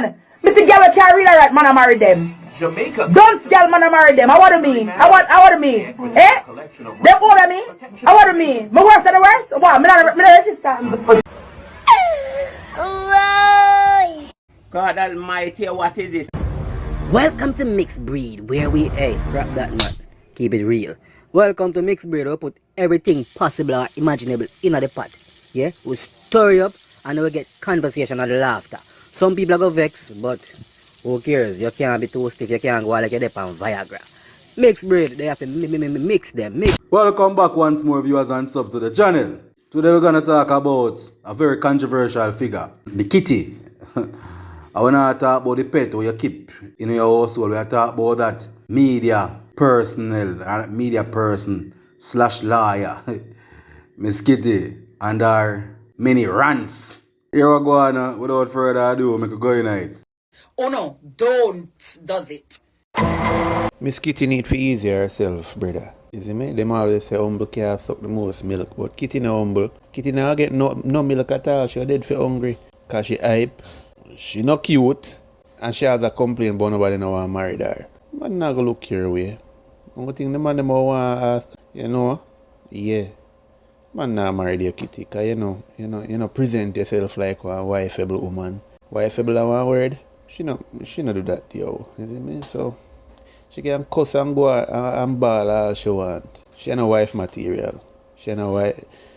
man. Mr. Girl can't read right, man, I marry them. Jamaica. Don't girl, man, I marry them. I want to me. I want to me. Eh? Them older me. I want to me. My worst of the worst? What? Me not register. God almighty, what is this? Welcome to Mixed Breed, where we scrap that man. Keep it real. Welcome to Mixed Breed, we put everything possible or imaginable in the pot. Yeah? We stir you up and we get conversation and laughter. Some people go vex, but who cares? You can't be too stiff, you can't go like you're on Viagra. Mixed Breed, they have to mix them. Welcome back once more, viewers and subs to the channel. Today we're going to talk about a very controversial figure, the kitty. I want to talk about the pet where you keep in your household. We talk about that media person / lawyer, Miss Kitty, and our many rants. Here we go on, without further ado, make a go in it. Oh no, don't does it. Miss Kitty need to ease herself, brother. You see me? Them always say humble calf suck the most milk, but Kitty no humble. Kitty now get no milk at all. She dead for hungry. Cause she hype. She not cute, and she has a complaint but nobody know want marry her. Man not gonna look your way. Only thing the man them want ask, you know, yeah. Man not marry their Kitty, cause you know, present yourself like one wifeable woman. Wifeable is one word. She no do that, yo. You see me? So she can cuss and go and ball all she want. She no wife material. She no wife.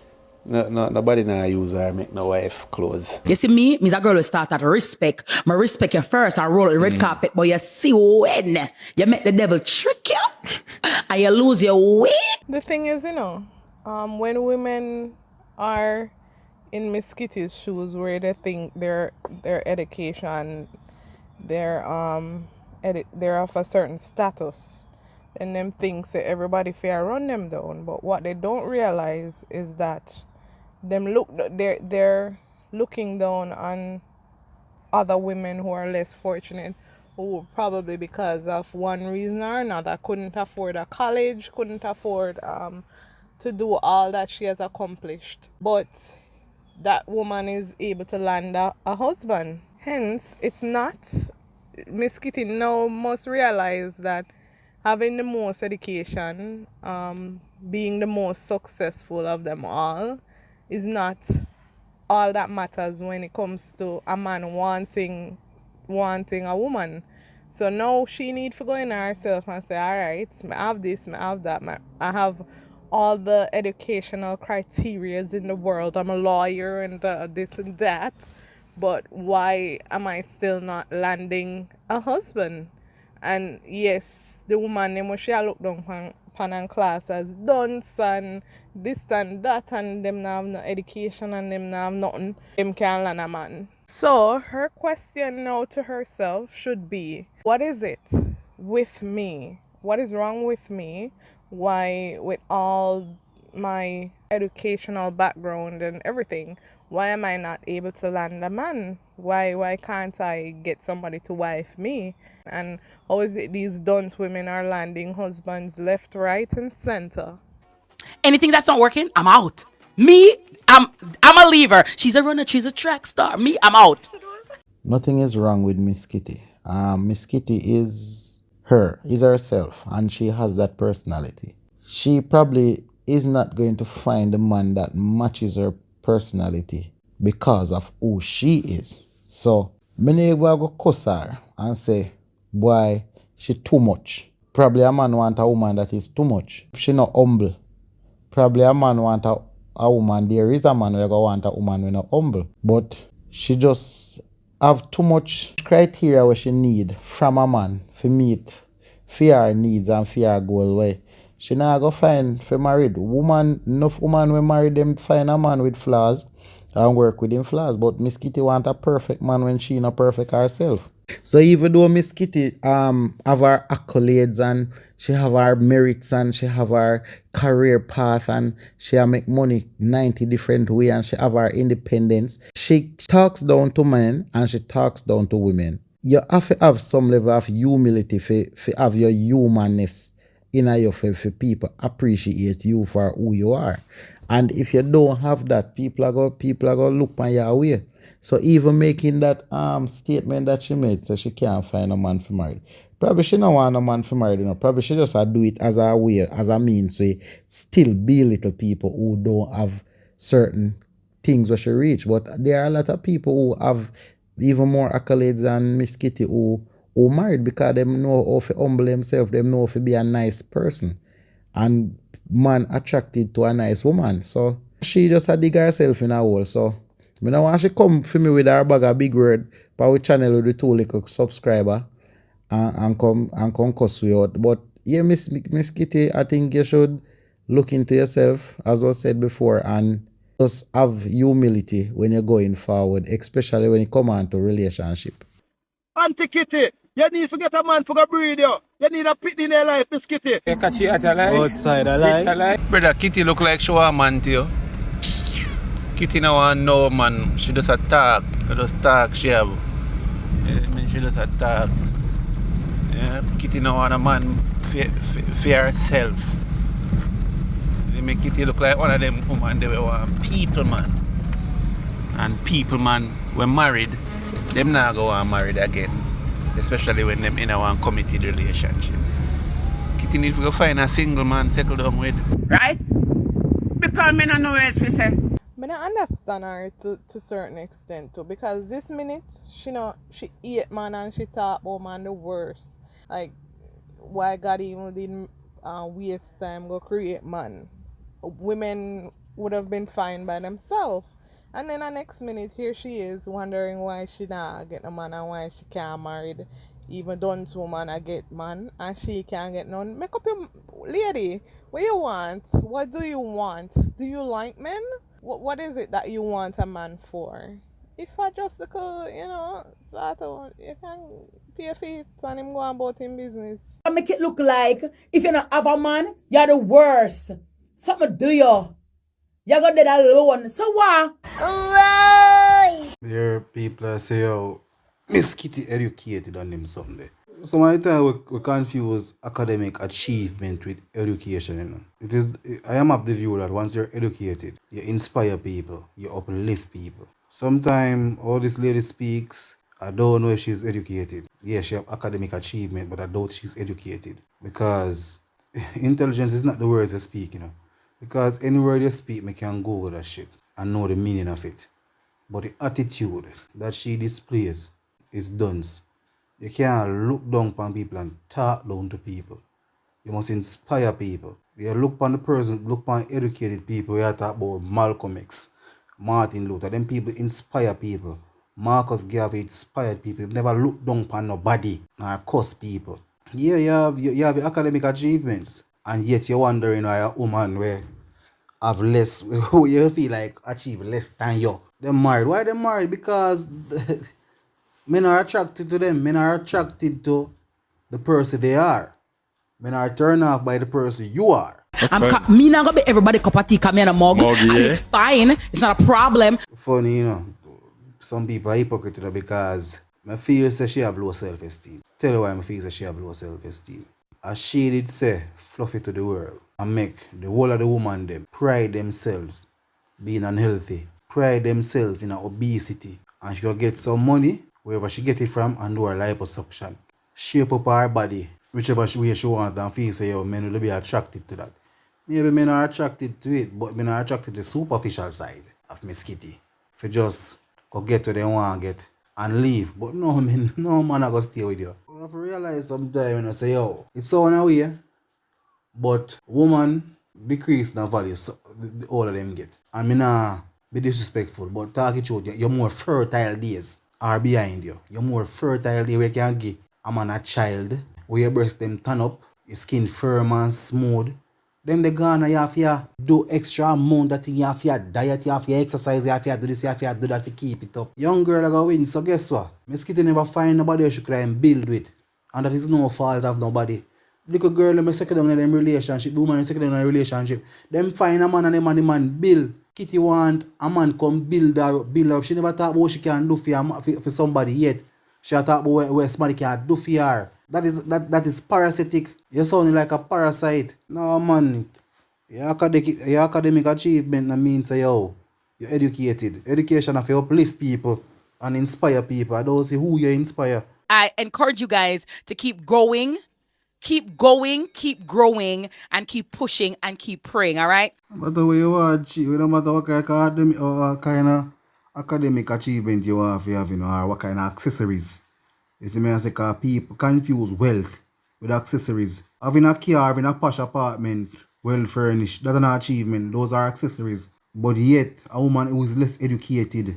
No, nobody now use her make no wife clothes. You see me a girl who start at respect. I respect you first and roll the red carpet, but you see when you make the devil trick you and you lose your way. The thing is, when women are in Miss Kitty's shoes where they think their education, they're of a certain status, and them thinks that everybody fair run them down. But what they don't realize is that they're looking down on other women who are less fortunate, who probably because of one reason or another couldn't afford a college, couldn't afford to do all that she has accomplished. But that woman is able to land a husband. Hence, it's not. Miss Kitty now must realize that having the most education, being the most successful of them all, is not all that matters when it comes to a man wanting a woman. So now she needs to go in herself and say, all right, I have this, I have that, I have all the educational criteria in the world. I'm a lawyer and this and that. But why am I still not landing a husband? And yes, the woman them she look down pan and class as dunce and this and that, and them now have no education and them now have nothing. Them can land a man. So her question now to herself should be, what is it with me? What is wrong with me? Why, with all my educational background and everything, why am I not able to land a man? Why can't I get somebody to wife me? And how is it these dunce women are landing husbands left, right, and center? Anything that's not working, I'm out. Me, I'm a leaver. She's a runner, she's a track star. Me, I'm out. Nothing is wrong with Miss Kitty. Miss Kitty is herself, and she has that personality. She probably is not going to find a man that matches her personality because of who she is. So, many will go cuss her and say, boy, she too much. Probably a man want a woman that is too much. She not humble. Probably a man want a woman. There is a man who go want a woman who not humble. But she just have too much criteria what she need from a man to meet for her needs and for her goal way. She not go find for married woman. Enough woman we marry them find a man with flaws and work with him flaws. But Miss Kitty want a perfect man when she not perfect herself. So even though Miss Kitty have her accolades and she have her merits and she have her career path and she make money 90 different ways and she have her independence, she talks down to men and she talks down to women. You have to have some level of humility for have your humanness in you for people appreciate you for who you are. And if you don't have that, people are going to look on your way. So even making that statement that she made, so she can't find a man for marry. Probably she don't want a man for marry, Probably she just do it as a way, as a means to still belittle people who don't have certain things where she reach. But there are a lot of people who have even more accolades than Miss Kitty who married because they know how to humble themselves, they know how to be a nice person. And man attracted to a nice woman. So she just a dig herself in a hole. So I don't want she come for me with her bag of big word for our channel with the 2 little subscriber and come cuss you out. But yeah, Miss Kitty, I think you should look into yourself, as was said before, and just have humility when you're going forward, especially when you come on to relationship. Auntie Kitty, you need to get a man for the breed, yo. You need a pit in your life, Miss Kitty. You catch it outside, I like. Brother, Kitty look like she want a man to you. Kitty no want no man. She just a talk. She have. I mean, she just a talk. Yeah, Kitty no want a man for herself. They make Kitty look like one of them women they want people man. And people man, when married, them not go on married again. Especially when them in a one committed relationship. Kitty need to go find a single man settle down with. Right? Because me no know where to say. I understand her to certain extent too, because this minute she eat man and she talk about man the worst. Like why God even didn't waste time go create man. Women would have been fine by themselves. And then the next minute here she is wondering why she not get a man and why she can't married. Even done woman I get man and she can't get none. Make up your lady. What you want? What do you want? Do you like men? What is it that you want a man for? If I just sort of, you can pay feet and him go about him business. I make it look like if you don't have a man, you're the worst. Something do you. You're gonna dead alone. So what? There people say, yo, Miss Kitty educated on them someday. Some of the time we confuse academic achievement with education, I am of the view that once you're educated, you inspire people, you uplift people. Sometimes all this lady speaks, I don't know if she's educated. Yeah, she have academic achievement, but I doubt she's educated. Because intelligence is not the words you speak, Because any word you speak, me can go with that shit and know the meaning of it. But the attitude that she displays is dunce. You can't look down upon people and talk down to people. You must inspire people. You look upon the person, look upon educated people. You talk about Malcolm X, Martin Luther. Them people inspire people. Marcus Garvey inspired people. You never look down upon nobody or curse people. Yeah, you have your academic achievements. And yet you're wondering why a woman where have less, who you feel like achieve less than you. They're married. Why they're married? Because men are attracted to them. Men are attracted to the person they are. Men are turned off by the person you are. Me not gonna be everybody cup of tea, come in a mug, and it's fine. It's not a problem. Funny, some people are hypocrite because I feel that she have low self-esteem. Tell you why I feel that she have low self-esteem. As she did say, fluffy to the world and make the whole of the woman them pride themselves being unhealthy, pride themselves in obesity, and she go get some money wherever she get it from and do her liposuction. Shape up her body whichever way she want and feel say men will be attracted to that. Maybe men are attracted to it, but men are attracted to the superficial side of Miss Kitty. If you just go get what they want to get and leave. But no man are gonna stay with you. You have to realize sometime when I say, it's so in a way, but woman decrease the value so the older them get. And me nah be disrespectful, but talk it out, your more fertile days are behind you. Your more fertile days where you can give a man a child, where your breast them turn up, your skin firm and smooth. Then they gonna you have to do extra amount that thing, you have to diet, you have to exercise, you have to do this, you have to do that to keep it up. Young girl are gonna win, so guess what? Miss Kitty never find nobody else she can build with. And that is no fault of nobody. Little girl them second down in them relationship, the woman second down in a relationship. Them find a man and the man build. Kitty want a man come build her up. She never talk about what she can do for somebody yet. She talk about what somebody can do for her. That is parasitic. You're sounding like a parasite. No man. Your academic achievement that means you're educated. Education of you uplift people. and inspire people. I don't see who you inspire. I encourage you guys to keep going, keep going, keep growing, and keep pushing and keep praying, all right? But the way you watch, no matter what kind of academic achievement you want to have, or what kind of accessories. You see me, I say, because people confuse wealth with accessories. Having a car, having a posh apartment, well furnished, that's an achievement. Those are accessories. But yet, a woman who is less educated,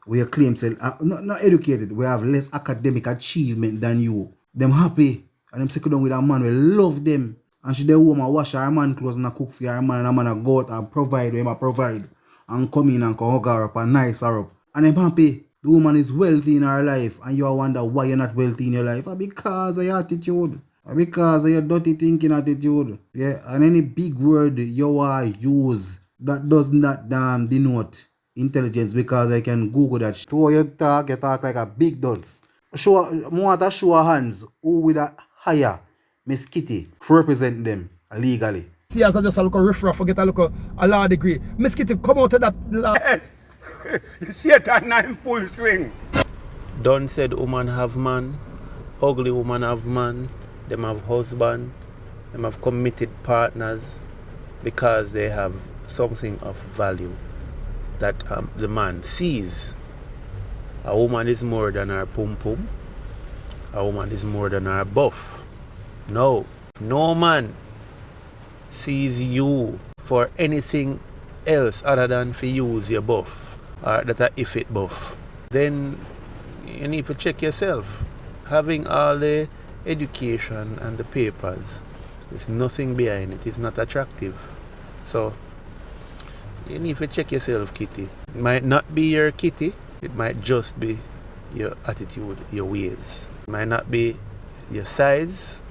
we claim, say, not educated, we have less academic achievement than you. Them happy, and them settle down with a man, we love them. And she the woman wash her man clothes and cook for her man, and a man a go out and provide, provide. And come in and hug her up and nice her up. And them happy. The woman is wealthy in her life, and you wonder why you're not wealthy in your life. Because of your attitude. Because of your dirty thinking attitude. Yeah, and any big word you use that does not denote intelligence, because I can Google that. So you talk like a big dunce. Want to show her hands who with a higher Miss Kitty to represent them legally. See as I just a look riffraff, forget a look a law degree. Miss Kitty, come out of that law. Satan in full swing. Don said woman have man, ugly woman have man, them have husband, them have committed partners because they have something of value that the man sees. A woman is more than her pum pum. A woman is more than her buff. No man sees you for anything else other than for use your buff or that a if it buff. Then you need to check yourself. Having all the education and the papers with nothing behind it is not attractive. So you need to check yourself, Kitty. It might not be your Kitty, it might just be your attitude, your ways. It might not be your size.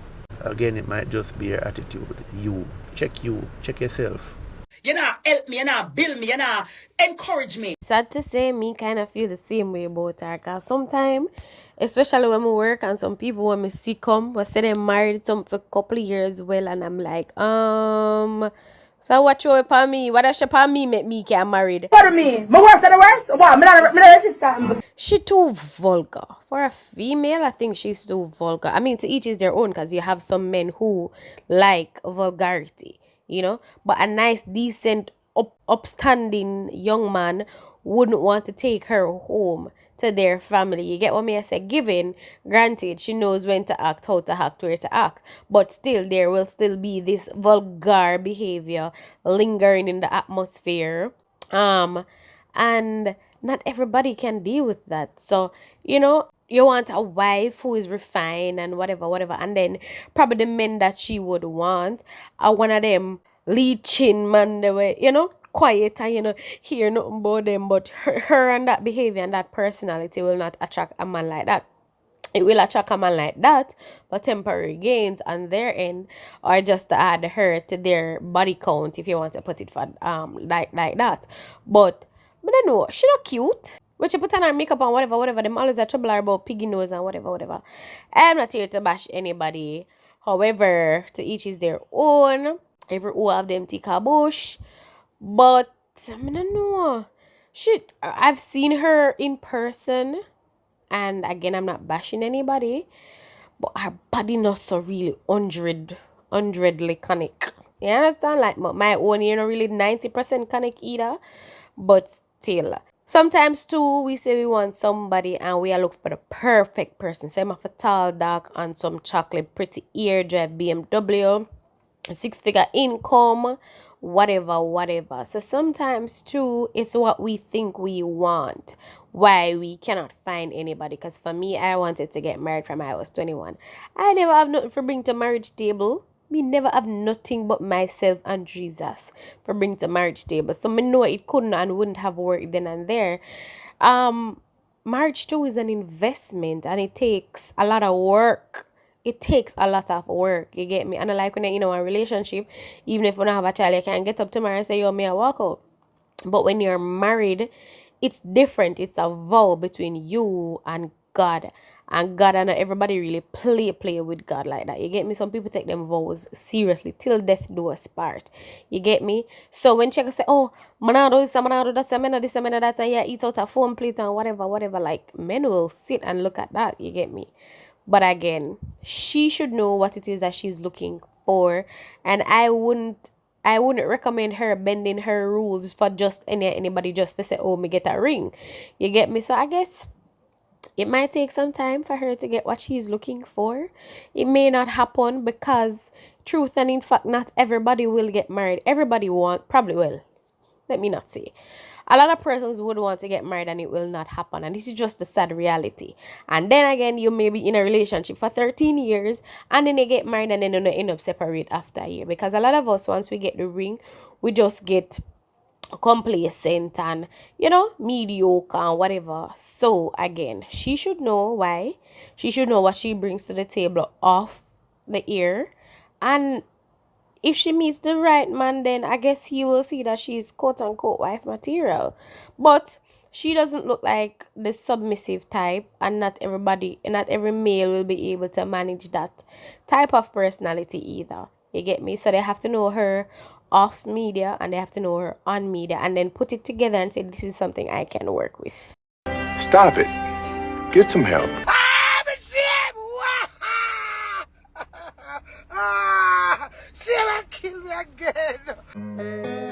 Again, it might just be your attitude. You. Check yourself. You know, help me, you know, build me, you know, encourage me. Sad to say, me kind of feel the same way about her. Because sometimes, especially when we work and some people when me see come, we say they married some for a couple of years well, and I'm like, so what you upon me? What does she upon me make me get married? What do you mean? My worse than the worst? What? Me not register. She too vulgar. For a female, I think she's too vulgar. I mean, to each is their own, because you have some men who like vulgarity, you know? But a nice, decent, upstanding young man wouldn't want to take her home to their family. You get what me I say? Given, granted, she knows when to act, how to act, where to act. But still, there will still be this vulgar behavior lingering in the atmosphere. And not everybody can deal with that. So, you know, you want a wife who is refined and whatever. And then probably the men that she would want are one of them leeching man, the way, you know, quiet and, you know, hear nothing about them. But her and that behavior and that personality will not attract a man like that. It will attract a man like that for temporary gains on their end, or just to add her to their body count, if you want to put it for like that. But I don't know, she not cute. When she put on her makeup and whatever, them always a trouble her about piggy nose and whatever. I'm not here to bash anybody. However, to each is their own. Every who have them tick a bush. But I don't know. Shit, I've seen her in person. And again, I'm not bashing anybody, but her body not so really 100 conic. You understand? Like my own, you know, really 90% conic either, but still. Sometimes too, we say we want somebody and we are looking for the perfect person. So I'm a tall, dark, and some chocolate, pretty ear, drive BMW, 6-figure income, whatever. So sometimes too, it's what we think we want, why we cannot find anybody. Because for me, I wanted to get married from I was 21. I never have nothing for bring to marriage table. Me never have nothing but myself and Jesus for bring to marriage table. So me know it couldn't and wouldn't have worked then and there. Marriage too is an investment, and it takes a lot of work. It takes a lot of work, you get me? And I like when you know a relationship, even if you don't have a child, you can get up tomorrow and say, yo, me I walk out. But when you're married, it's different. It's a vow between you and God. And God, and everybody really play with God like that. You get me? Some people take them vows seriously till death do us part. You get me? So when check say, oh, manado this, manado that, manado this, manado that, and yeah, eat out a phone plate and whatever, like men will sit and look at that. You get me? But again, she should know what it is that she's looking for, and I wouldn't recommend her bending her rules for just anybody just to say, oh, me get a ring. You get me? So I guess it might take some time for her to get what she's looking for. It may not happen because truth and in fact not everybody will get married. Everybody probably will. Let me not say. A lot of persons would want to get married and it will not happen. And this is just the sad reality. And then again, you may be in a relationship for 13 years and then you get married and then you end up separate after a year. Because a lot of us, once we get the ring, we just get complacent and mediocre and whatever. So again, she should know why. She should know what she brings to the table off the air, and if she meets the right man, then I guess he will see that she's quote unquote wife material. But she doesn't look like the submissive type, and not every male will be able to manage that type of personality either. You get me? So they have to know her off media and they have to know her on media and then put it together and say, this is something I can work with. Stop it. Get some help. She will kill me again.